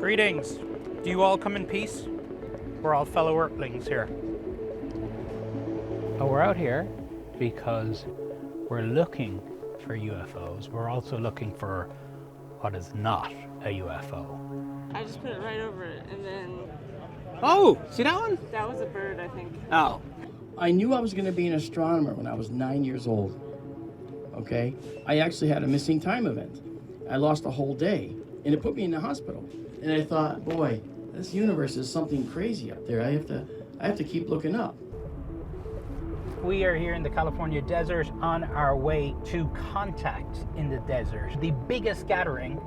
Greetings. Do you all come in peace? We're all fellow Earthlings here. Oh, we're out here because we're looking for UFOs. We're also looking for what is not a UFO. I just put it right over it, and then... Oh, see that one? That was a bird, I think. Oh. I knew I was going to be an astronomer when I was 9 years old, okay? I actually had a missing time event. I lost a whole day, and it put me in the hospital. And I thought, boy, this universe is something crazy up there. I have to keep looking up. We are here in the California desert on our way to Contact in the Desert, the biggest gathering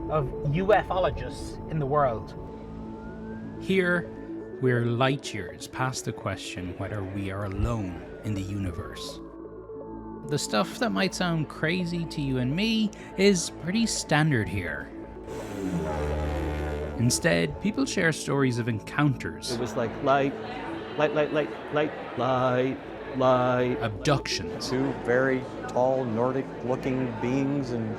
of ufologists in the world. Here, we're light years past the question whether we are alone in the universe. The stuff that might sound crazy to you and me is pretty standard here. Instead, people share stories of encounters. It was like light, Abductions. Two very tall Nordic-looking beings, and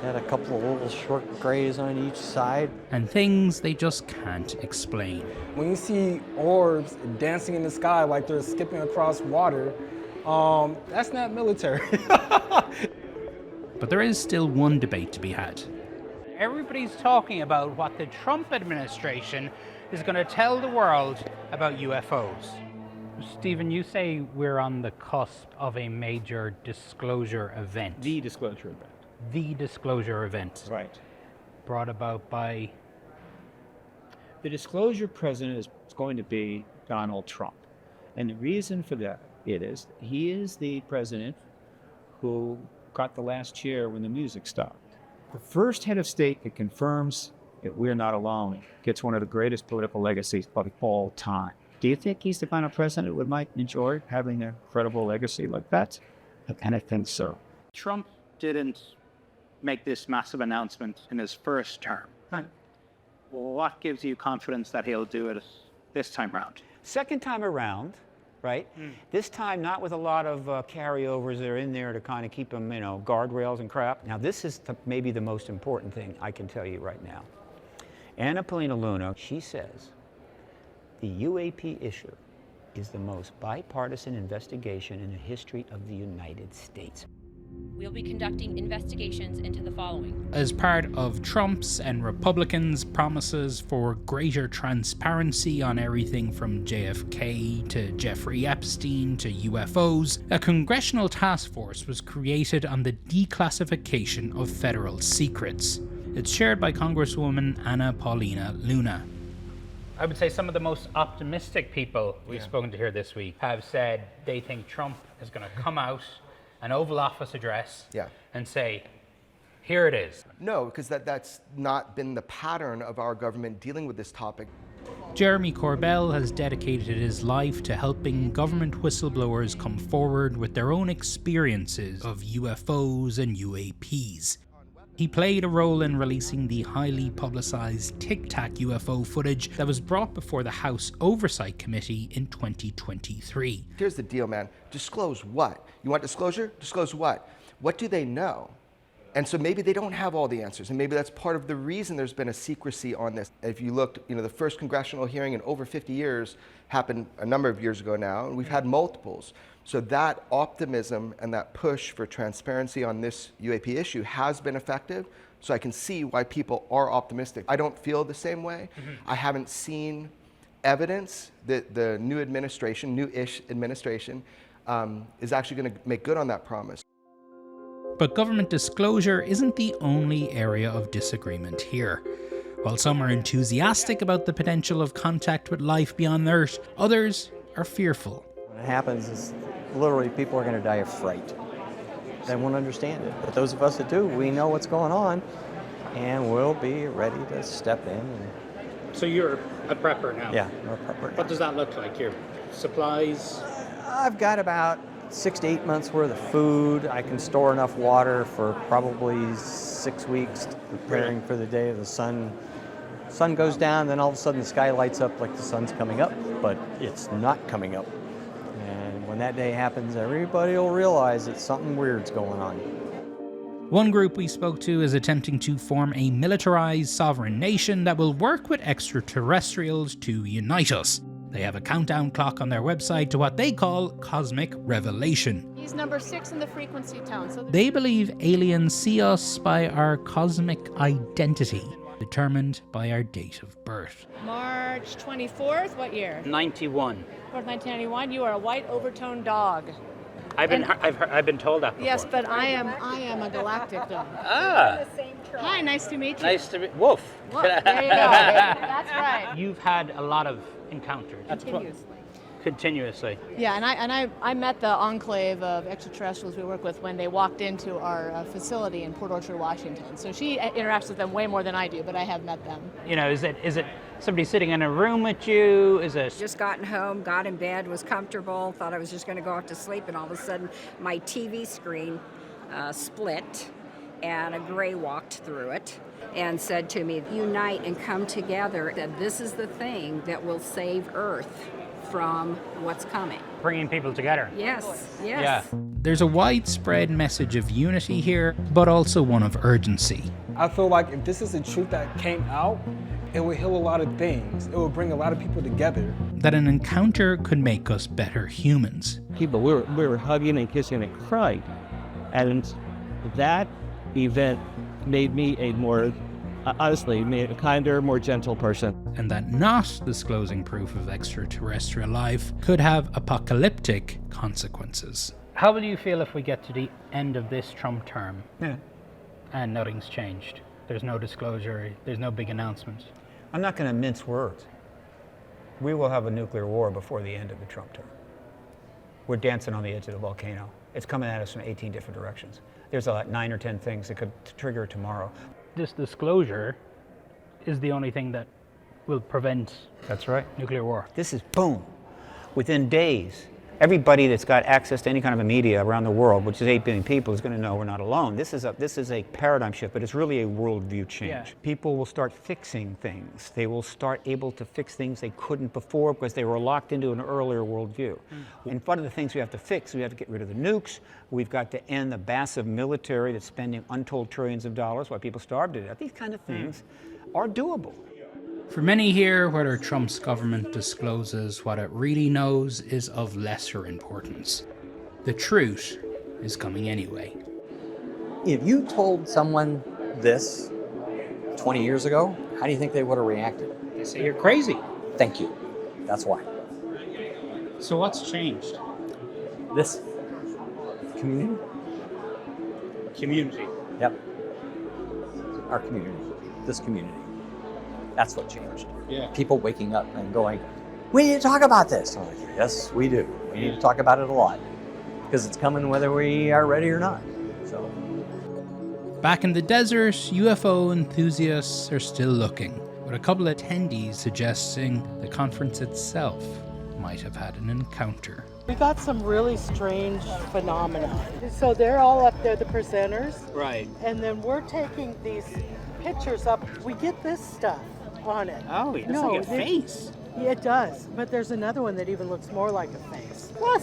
had a couple of little short grays on each side. And things they just can't explain. When you see orbs dancing in the sky like they're skipping across water, that's not military. But there is still one debate to be had. Everybody's talking about what the Trump administration is going to tell the world about UFOs. Stephen, you say we're on the cusp of a major disclosure event. The disclosure event. The disclosure event. Right. Brought about by... The disclosure president is going to be Donald Trump. And the reason for that is he is the president who got the last chair when the music stopped. The first head of state that confirms that we're not alone gets one of the greatest political legacies of all time. Do you think he's the kind of president who might enjoy having a credible legacy like that? And I think so. Trump didn't make this massive announcement in his first term. Right. Well, what gives you confidence that he'll do it this time around? Second time around, right? This time not with a lot of carryovers that are in there to kind of keep them, guardrails and crap. Now this is maybe the most important thing I can tell you right now. Anna Polina Luna, she says, the UAP issue is the most bipartisan investigation in the history of the United States. We'll be conducting investigations into the following. As part of Trump's and Republicans' promises for greater transparency on everything from JFK to Jeffrey Epstein to UFOs, a congressional task force was created on the declassification of federal secrets. It's chaired by Congresswoman Anna Paulina Luna. I would say some of the most optimistic people we've spoken to here this week have said they think Trump is going to come out an Oval Office address and say, here it is. No, because that's not been the pattern of our government dealing with this topic. Jeremy Corbell has dedicated his life to helping government whistleblowers come forward with their own experiences of UFOs and UAPs. He played a role in releasing the highly publicized Tic Tac UFO footage that was brought before the House Oversight Committee in 2023. Here's the deal, man. Disclose what? You want disclosure? Disclose what? What do they know? And so maybe they don't have all the answers, and maybe that's part of the reason there's been a secrecy on this. If you looked, the first congressional hearing in over 50 years happened a number of years ago now, and we've had multiples. So that optimism and that push for transparency on this UAP issue has been effective. So I can see why people are optimistic. I don't feel the same way. I haven't seen evidence that the new administration, new-ish administration, is actually going to make good on that promise. But government disclosure isn't the only area of disagreement here. While some are enthusiastic about the potential of contact with life beyond Earth, others are fearful. When it happens, it's literally people are going to die of fright. They won't understand it. But those of us that do, we know what's going on, and we'll be ready to step in. So you're a prepper now? Yeah, we're a prepper now. What does that look like? Your supplies? I've got about 6 to 8 months worth of food. I can store enough water for probably 6 weeks, preparing for the day the sun goes down, then all of a sudden the sky lights up like the sun's coming up, but it's not coming up. And when that day happens, everybody will realize that something weird's going on. One group we spoke to is attempting to form a militarized sovereign nation that will work with extraterrestrials to unite us. They have a countdown clock on their website to what they call cosmic revelation. He's number 6 in the frequency tone. So They believe aliens see us by our cosmic identity, determined by our date of birth. March 24th, what year? 91. 4th, 1991. You are a white overtoned dog. I've been told that before. Yes, but I am a galactic dog. Ah. Hi, nice to meet you. Nice to meet. Woof. Look, there you go. That's right. You've had a lot of encounters. Continuously. Yeah, and I met the enclave of extraterrestrials we work with when they walked into our facility in Port Orchard, Washington. So she interacts with them way more than I do, but I have met them. You know, is it somebody sitting in a room with you? Is it just gotten home, got in bed, was comfortable, thought I was just going to go off to sleep, and all of a sudden my TV screen split, and a gray walked through it and said to me, "Unite and come together. That this is the thing that will save Earth from what's coming." Bringing people together. Yes, yes. Yeah. There's a widespread message of unity here, but also one of urgency. I feel like if this is the truth that came out, it will heal a lot of things. It will bring a lot of people together. That an encounter could make us better humans. People, we were hugging and kissing and crying. And that event made me honestly, made a kinder, more gentle person. And that not disclosing proof of extraterrestrial life could have apocalyptic consequences. How will you feel if we get to the end of this Trump term Yeah. and nothing's changed? There's no disclosure, there's no big announcements. I'm not going to mince words. We will have a nuclear war before the end of the Trump term. We're dancing on the edge of the volcano. It's coming at us from 18 different directions. There's like 9 or 10 things that could trigger tomorrow. This disclosure is the only thing that will prevent That's right. nuclear war. This is boom. Within days, everybody that's got access to any kind of a media around the world, which is 8 billion people, is going to know we're not alone. This is a paradigm shift, but it's really a worldview change. Yeah. People will start fixing things. They will start able to fix things they couldn't before because they were locked into an earlier worldview. And one of the things we have to fix, we have to get rid of the nukes. We've got to end the massive military that's spending untold trillions of dollars while people starve to death. These kind of things are doable. For many here, whether Trump's government discloses what it really knows is of lesser importance. The truth is coming anyway. If you told someone this 20 years ago, how do you think they would have reacted? They say you're crazy. Thank you. That's why. So what's changed? This community. Community. Yep. Our community. This community. That's what changed. Yeah. People waking up and going, we need to talk about this. I'm like, yes, we do. We need to talk about it a lot. Because it's coming whether we are ready or not. So. Back in the desert, UFO enthusiasts are still looking, with a couple of attendees suggesting the conference itself might have had an encounter. We got some really strange phenomena. So they're all up there, the presenters. Right. And then we're taking these pictures up. We get this stuff on it. Oh, it looks like a face. Yeah, it does. But there's another one that even looks more like a face. What?